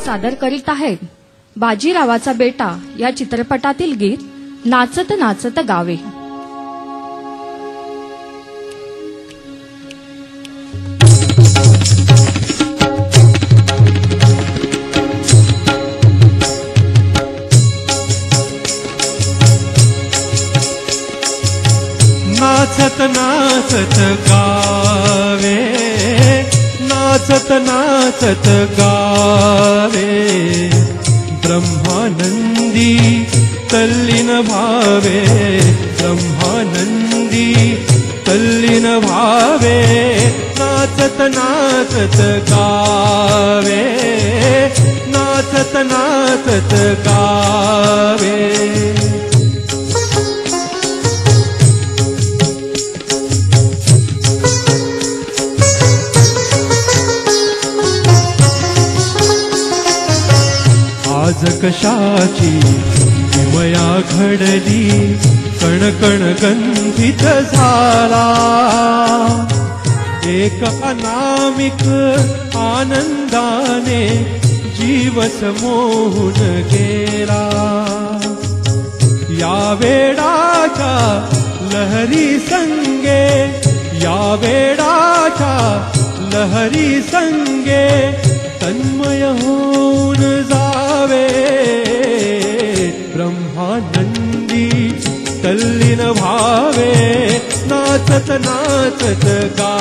सादर करीत आहेत बाजीरावाचा बेटा या चित्रपटातील गीत नाचत नाचत गावे। नाचत नाचत गावे, नाचत नाचत गावे, ब्रह्मानंदी तल्लीन भावे, ब्रह्मानंदी तल्लीन भावे, नाचत नाचत गावे, नाचत नाचत गावे। आज कशाची किमया घडली, कणकण गंधित झाला, एक अनामिक आनंदाने जीव समोहून गेला। या वेडाच्या लहरी संगे, या वेडाच्या लहरी संगे तन्मय होऊन जावे, ब्रह्मानंदी तल्लीन भावे, नाचत नाचत गा।